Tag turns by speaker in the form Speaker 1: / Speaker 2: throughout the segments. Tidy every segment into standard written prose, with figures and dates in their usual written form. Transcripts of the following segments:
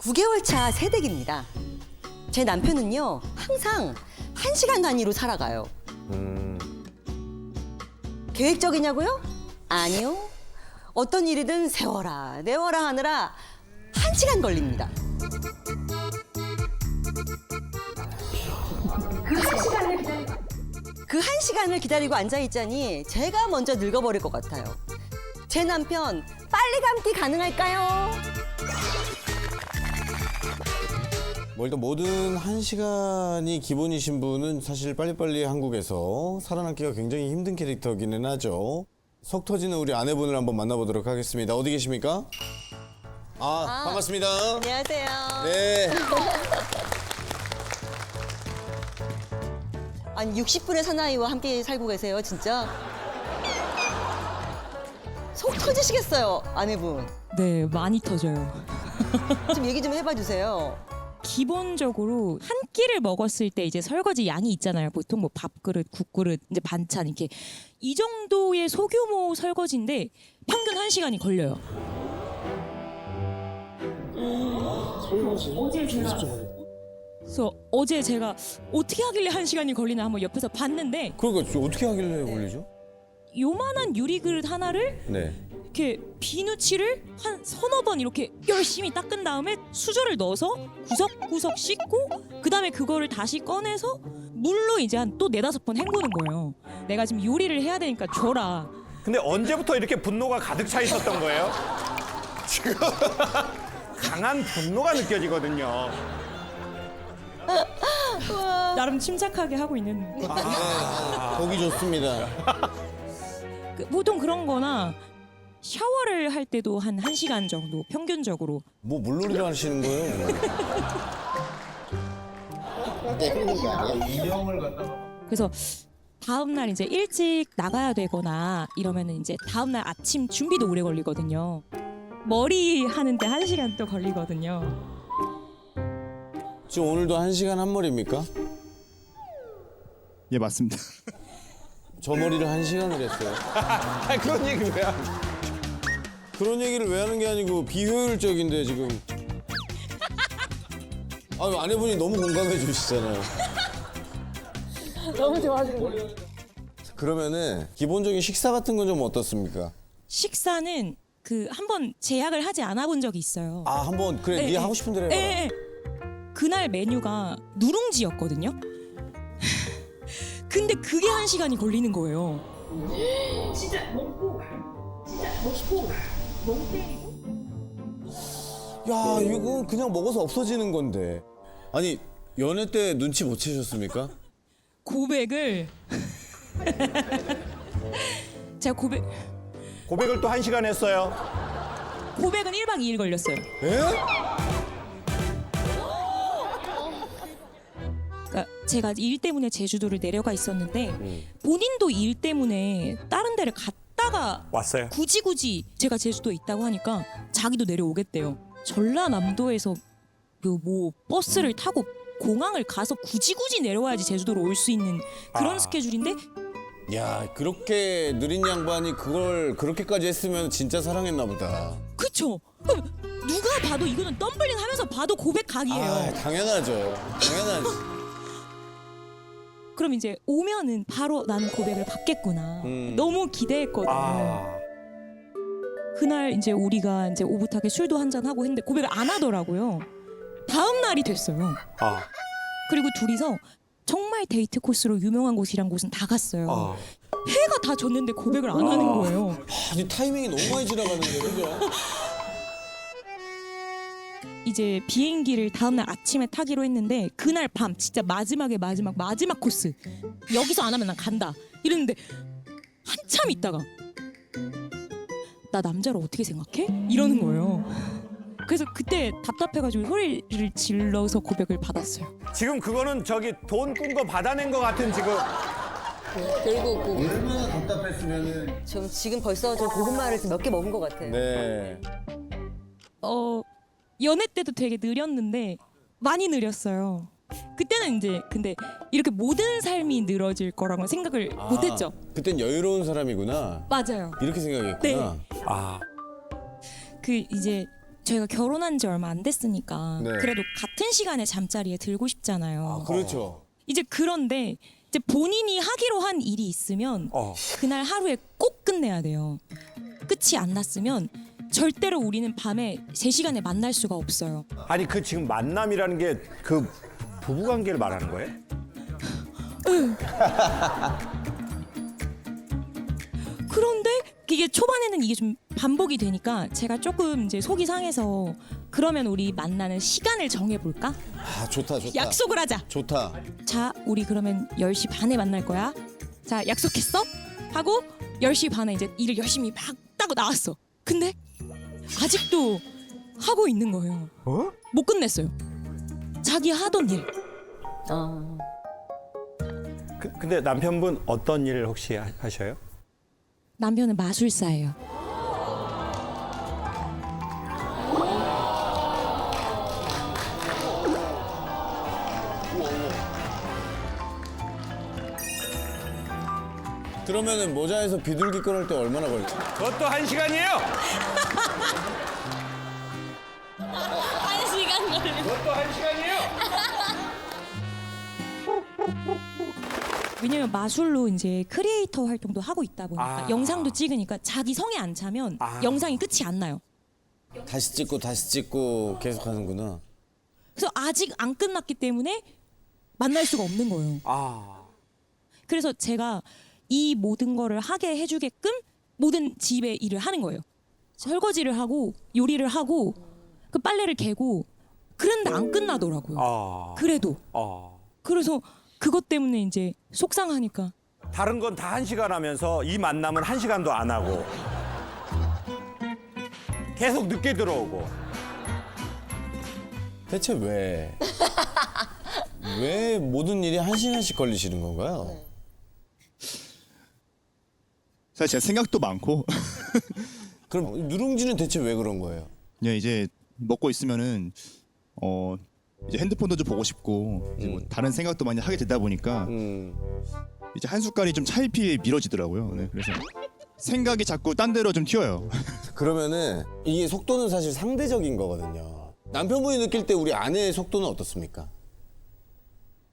Speaker 1: 9개월 차 새댁입니다. 제 남편은요, 항상 1시간 단위로 살아가요. 계획적이냐고요? 아니요. 어떤 일이든 세워라, 내워라 하느라 1시간 걸립니다. 그 1시간을 기다리고 앉아있자니 제가 먼저 늙어버릴 것 같아요. 제 남편, 빨리 감기 가능할까요?
Speaker 2: 뭐 일단 뭐든 1시간이 기본이신 분은 사실 빨리빨리 한국에서 살아남기가 굉장히 힘든 캐릭터기는 하죠. 속 터지는 우리 아내분을 한번 만나보도록 하겠습니다. 어디 계십니까? 반갑습니다.
Speaker 1: 안녕하세요.
Speaker 2: 네.
Speaker 1: 아니 60분의 사나이와 함께 살고 계세요, 진짜. 속 터지시겠어요, 아내분.
Speaker 3: 네, 많이 터져요.
Speaker 1: 좀 얘기 좀 해봐 주세요.
Speaker 3: 기본적으로 한 끼를 먹었을 때 이제 설거지 양이 있잖아요. 보통 뭐 밥그릇, 국그릇, 이제 반찬 이렇게 이 정도의 소규모 설거지인데 평균 1시간이 걸려요. 그래서 어제 제가 어떻게 하길래 1시간이 걸리나 한번 옆에서 봤는데
Speaker 2: 그러니까 어떻게 하길래 걸리죠?
Speaker 3: 요만한 유리그릇 하나를
Speaker 2: 네.
Speaker 3: 이렇게 비누칠을 한 서너 번 이렇게 열심히 닦은 다음에 수저를 넣어서 구석구석 씻고 그 다음에 그거를 다시 꺼내서 물로 이제 한 또 4-5번 헹구는 거예요. 내가 지금 요리를 해야 되니까 줘라.
Speaker 4: 근데 언제부터 이렇게 분노가 가득 차 있었던 거예요? 지금 강한 분노가 느껴지거든요.
Speaker 3: 나름 침착하게 하고 있는 거.
Speaker 2: 보기 좋습니다.
Speaker 3: 보통 그런 거나 샤워를 할 때도 한 1시간 정도 평균적으로.
Speaker 2: 뭐 물놀이를 하시는 거예요?
Speaker 3: 그래서 다음 날 이제 일찍 나가야 되거나 이러면은 이제 다음 날 아침 준비도 오래 걸리거든요. 머리 하는데 1시간 또 걸리거든요.
Speaker 2: 지금 오늘도 1시간 한 머리입니까?
Speaker 5: 예, 맞습니다.
Speaker 2: 저 머리를 1시간을 했어요.
Speaker 4: 그런 얘기를 왜 하는
Speaker 2: 그런 얘기를 왜 하는 게 아니고 비효율적인데 지금. 아내분이 너무 공감해 주시잖아요.
Speaker 1: 너무 좋아하시는
Speaker 2: 그러면은 기본적인 식사 같은 건 좀 어떻습니까?
Speaker 3: 식사는 그 한번 제약을 하지 않아 본 적이 있어요.
Speaker 2: 한번 그래
Speaker 3: 네,
Speaker 2: 네
Speaker 3: 네.
Speaker 2: 하고 싶은 대로 해봐.
Speaker 3: 예. 그날 메뉴가 누룽지였거든요. 근데 그게 1시간이 걸리는 거예요.
Speaker 2: 야 이거 그냥 먹어서 없어지는 건데. 아니 연애 때 눈치 못 채셨습니까?
Speaker 3: 고백을 제가
Speaker 4: 고백을 또 1시간 했어요.
Speaker 3: 고백은 1박 2일 걸렸어요. 그러니까 제가 일 때문에 제주도를 내려가 있었는데 본인도 일 때문에 다른 데를 갔다가
Speaker 4: 왔어요.
Speaker 3: 굳이 제가 제주도에 있다고 하니까 자기도 내려오겠대요. 전라남도에서 그 뭐 버스를 타고 공항을 가서 굳이 내려와야지 제주도로 올 수 있는 그런 스케줄인데
Speaker 2: 야 그렇게 느린 양반이 그걸 그렇게까지 했으면 진짜 사랑했나 보다.
Speaker 3: 그쵸? 그럼 누가 봐도 이거는 덤블링 하면서 봐도 고백 각이에요.
Speaker 2: 당연하죠. 당연하지.
Speaker 3: 그럼 이제 오면은 바로 나는 고백을 받겠구나. 너무 기대했거든요. 그날 이제 우리가 이제 오붓하게 술도 한잔 하고 했는데 고백을 안 하더라고요. 다음 날이 됐어요. 그리고 둘이서 정말 데이트 코스로 유명한 곳이란 곳은 다 갔어요. 해가 다 졌는데 고백을 안 하는 거예요.
Speaker 2: 아니 타이밍이 너무 많이 지나가는데 그죠?
Speaker 3: 이제 비행기를 다음 날 아침에 타기로 했는데 그날 밤 진짜 마지막 코스 여기서 안 하면 난 간다 이랬는데 한참 있다가 나 남자를 어떻게 생각해? 이러는 거예요. 그래서 그때 답답해가지고 소리를 질러서 고백을 받았어요.
Speaker 4: 지금 그거는 저기 돈 꾼 거 받아낸 거 같은 지금.
Speaker 1: 결국
Speaker 2: 얼마나 답답했으면은.
Speaker 1: 지금 벌써 저 고구마를 몇 개 먹은 것 같아요.
Speaker 2: 네.
Speaker 3: 연애 때도 되게 느렸는데 많이 느렸어요. 그때는 이제 근데 이렇게 모든 삶이 늘어질 거라고 생각을 못했죠.
Speaker 2: 그땐 여유로운 사람이구나.
Speaker 3: 맞아요.
Speaker 2: 이렇게 생각했구나.
Speaker 3: 그 이제 저희가 결혼한 지 얼마 안 됐으니까
Speaker 2: 네.
Speaker 3: 그래도 같은 시간에 잠자리에 들고 싶잖아요.
Speaker 2: 그렇죠.
Speaker 3: 이제 그런데 이제 본인이 하기로 한 일이 있으면
Speaker 4: 어.
Speaker 3: 그날 하루에 꼭 끝내야 돼요. 끝이 안 났으면 절대로 우리는 밤에 제 시간에 만날 수가 없어요.
Speaker 4: 아니 그 지금 만남이라는 게 그 부부 관계를 말하는 거예요?
Speaker 3: 그런데 이게 초반에는 이게 좀 반복이 되니까 제가 조금 이제 속이 상해서 그러면 우리 만나는 시간을 정해볼까?
Speaker 2: 아 좋다 좋다.
Speaker 3: 약속을 하자.
Speaker 2: 좋다.
Speaker 3: 자, 우리 그러면 10시 반에 만날 거야. 자, 약속했어? 하고 10시 반에 이제 일을 열심히 막 따고 나왔어. 근데 아직도 하고 있는 거예요. 못 끝냈어요. 자기 하던 일.
Speaker 1: 아.
Speaker 4: 근데 남편분 어떤 일을 혹시 하셔요?
Speaker 3: 남편은 마술사예요.
Speaker 2: 그러면은 모자에서 비둘기 꺼낼 때 얼마나 걸리죠?
Speaker 4: 그것도 1시간이에요?
Speaker 3: 한 시간 걸려.
Speaker 4: 그것도 1시간이에요?
Speaker 3: 왜냐면 마술로 이제 크리에이터 활동도 하고 있다 보니까
Speaker 4: 아.
Speaker 3: 영상도 찍으니까 자기 성에 안 차면 영상이 끝이 안 나요.
Speaker 2: 다시 찍고 계속 하는구나.
Speaker 3: 그래서 아직 안 끝났기 때문에 만날 수가 없는 거예요.
Speaker 4: 아.
Speaker 3: 그래서 제가 이 모든 거를 하게 해주게끔 모든 집의 일을 하는 거예요. 설거지를 하고 요리를 하고 그 빨래를 개고 그런데 안 끝나더라고요.
Speaker 4: 아.
Speaker 3: 그래도
Speaker 4: 아.
Speaker 3: 그래서 그것 때문에 이제 속상하니까
Speaker 4: 다른 건 다 1시간 하면서 이 만남은 1시간도 안 하고 계속 늦게 들어오고.
Speaker 2: 대체 왜? 왜 모든 일이 1시간씩 걸리시는 건가요?
Speaker 5: 사실 제 생각도 많고
Speaker 2: 그럼 누룽지는 대체 왜 그런 거예요?
Speaker 5: 그냥 이제 먹고 있으면은 이제 핸드폰도 좀 보고 싶고 이제 뭐 다른 생각도 많이 하게 되다 보니까 이제 한 숟갈이 좀 차일피일 미뤄지더라고요. 네, 그래서 생각이 자꾸 딴 데로 좀 튀어요.
Speaker 2: 그러면은 이게 속도는 사실 상대적인 거거든요. 남편분이 느낄 때 우리 아내의 속도는 어떻습니까?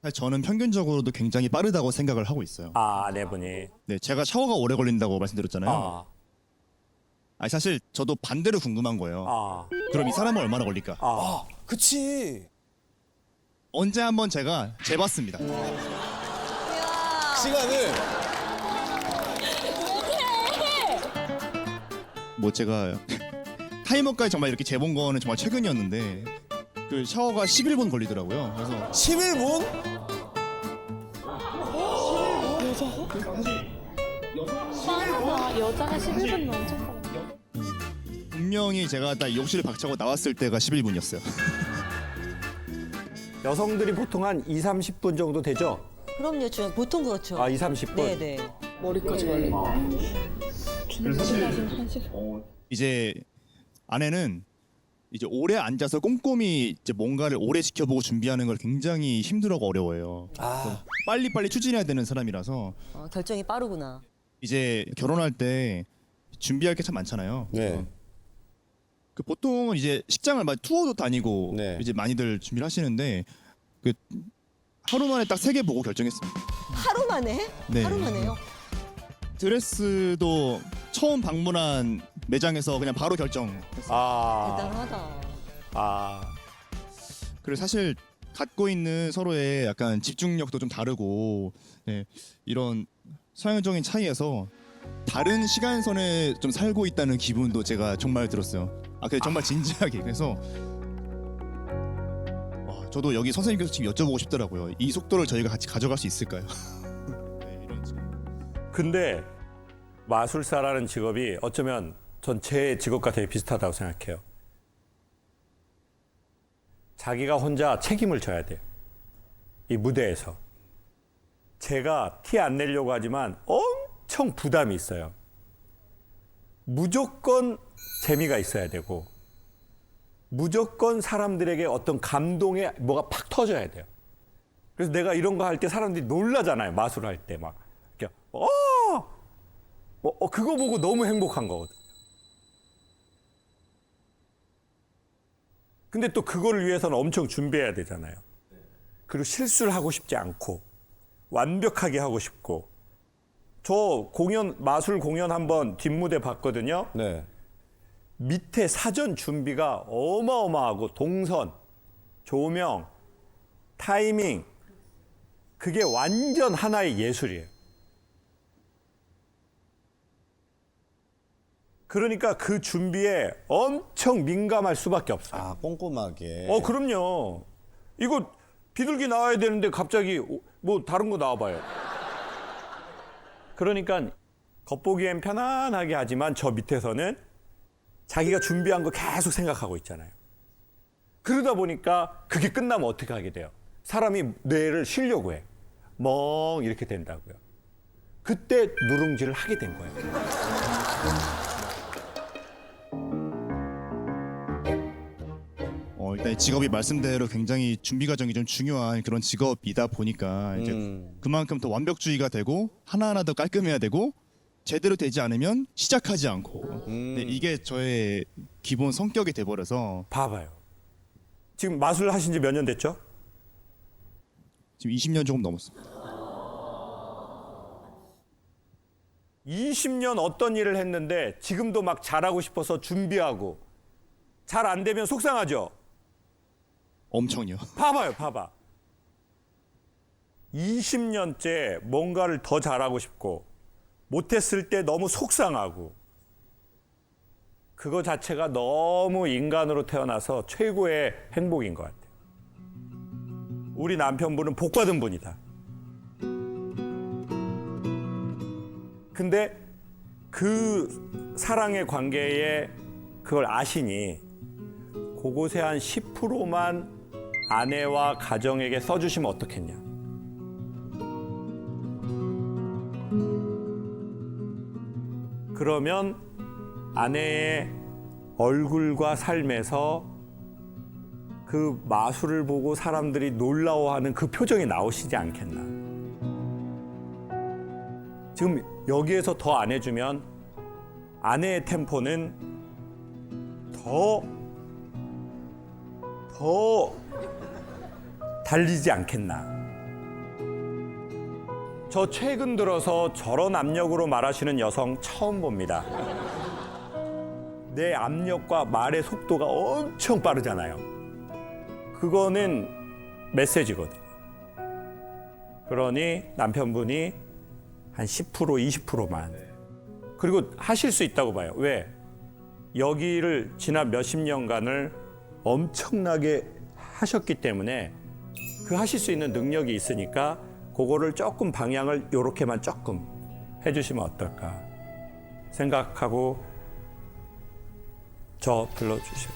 Speaker 5: 사실 저는 평균적으로도 굉장히 빠르다고 생각을 하고 있어요.
Speaker 4: 아, 네 분이.
Speaker 5: 네, 제가 샤워가 오래 걸린다고 말씀드렸잖아요.
Speaker 4: 아.
Speaker 5: 아니 사실 저도 반대로 궁금한 거예요.
Speaker 4: 아.
Speaker 5: 그럼 이 사람은 얼마나 걸릴까?
Speaker 4: 아.
Speaker 2: 그치.
Speaker 5: 언제 한번 제가 재봤습니다.
Speaker 2: 시간을
Speaker 5: 뭐 제가 타이머까지 정말 이렇게 재본 거는 정말 최근이었는데 그 샤워가 11분 걸리더라고요. 그래서
Speaker 2: 11분?
Speaker 6: 여자가 11분 넘죠.
Speaker 5: 분명히 제가 딱 욕실 박차고 나왔을 때가 11분이었어요.
Speaker 4: 여성들이 보통 한 2, 30분 정도 되죠?
Speaker 1: 그럼요, 주연. 보통 그렇죠.
Speaker 4: 아, 2, 30분?
Speaker 1: 네네.
Speaker 6: 머리까지 말리고.
Speaker 5: 이제 아내는 이제 오래 앉아서 꼼꼼히 이제 뭔가를 오래 지켜보고 준비하는 걸 굉장히 힘들어하고 어려워해요. 그래서 빨리빨리 추진해야 되는 사람이라서
Speaker 1: 결정이 빠르구나.
Speaker 5: 이제 결혼할 때 준비할 게 참 많잖아요.
Speaker 2: 네.
Speaker 5: 그래서 그 보통은 이제 식장을 막 투어도 다니고
Speaker 2: 네.
Speaker 5: 이제 많이들 준비를 하시는데 그 하루 만에 딱 3개 보고 결정했습니다.
Speaker 1: 하루 만에?
Speaker 5: 네.
Speaker 1: 하루 만에요?
Speaker 5: 드레스도 처음 방문한 매장에서 그냥 바로 결정했어요.
Speaker 4: 아.
Speaker 1: 대단하다.
Speaker 4: 아.
Speaker 5: 그리고 사실 갖고 있는 서로의 약간 집중력도 좀 다르고 네, 이런 성향적인 차이에서 다른 시간선에 좀 살고 있다는 기분도 제가 정말 들었어요. 근데 정말 진지하게. 그래서 저도 여기 선생님께서 지금 여쭤보고 싶더라고요. 이 속도를 저희가 같이 가져갈 수 있을까요? 네, 이런 질문.
Speaker 4: 근데 마술사라는 직업이 어쩌면 전 제 직업과 되게 비슷하다고 생각해요. 자기가 혼자 책임을 져야 돼요. 이 무대에서. 제가 티 안 내려고 하지만 엄청 부담이 있어요. 무조건 재미가 있어야 되고 무조건 사람들에게 어떤 감동의 뭐가 팍 터져야 돼요. 그래서 내가 이런 거 할 때 사람들이 놀라잖아요. 마술할 때 막. 이렇게 그거 보고 너무 행복한 거거든요. 근데 또 그거를 위해서는 엄청 준비해야 되잖아요. 그리고 실수를 하고 싶지 않고 완벽하게 하고 싶고. 저 마술 공연 한번 뒷무대 봤거든요.
Speaker 2: 네.
Speaker 4: 밑에 사전 준비가 어마어마하고 동선, 조명, 타이밍 그게 완전 하나의 예술이에요. 그러니까 그 준비에 엄청 민감할 수밖에 없어요.
Speaker 2: 아, 꼼꼼하게.
Speaker 4: 그럼요. 이거 비둘기 나와야 되는데 갑자기 뭐 다른 거 나와봐요. 그러니까 겉보기엔 편안하게 하지만 저 밑에서는 자기가 준비한 거 계속 생각하고 있잖아요. 그러다 보니까 그게 끝나면 어떻게 하게 돼요? 사람이 뇌를 쉬려고 해. 멍 이렇게 된다고요. 그때 누룽지를 하게 된 거예요.
Speaker 5: 일단 직업이 말씀대로 굉장히 준비 과정이 좀 중요한 그런 직업이다 보니까 이제 그만큼 더 완벽주의가 되고 하나하나 더 깔끔해야 되고 제대로 되지 않으면 시작하지 않고 네, 이게 저의 기본 성격이 돼버려서
Speaker 4: 봐봐요. 지금 마술 하신 지 몇 년 됐죠?
Speaker 5: 지금 20년 조금 넘었습니다.
Speaker 4: 20년 어떤 일을 했는데 지금도 막 잘하고 싶어서 준비하고 잘 안 되면 속상하죠?
Speaker 5: 엄청요.
Speaker 4: 봐봐. 20년째 뭔가를 더 잘하고 싶고 못했을 때 너무 속상하고 그거 자체가 너무 인간으로 태어나서 최고의 행복인 것 같아요. 우리 남편분은 복 받은 분이다. 근데 그 사랑의 관계에 그걸 아시니 그곳에 한 10%만 아내와 가정에게 써주시면 어떻겠냐. 그러면 아내의 얼굴과 삶에서 그 마술을 보고 사람들이 놀라워하는 그 표정이 나오시지 않겠나. 지금 여기에서 더 안 해주면 아내의 템포는 더 달리지 않겠나. 저 최근 들어서 저런 압력으로 말하시는 여성 처음 봅니다. 내 압력과 말의 속도가 엄청 빠르잖아요. 그거는 메시지거든요. 그러니 남편분이 한 10%, 20%만. 그리고 하실 수 있다고 봐요. 왜? 여기를 지난 몇십 년간을 엄청나게 하셨기 때문에 그 하실 수 있는 능력이 있으니까 그거를 조금 방향을 요렇게만 조금 해주시면 어떨까 생각하고 저 불러주시고.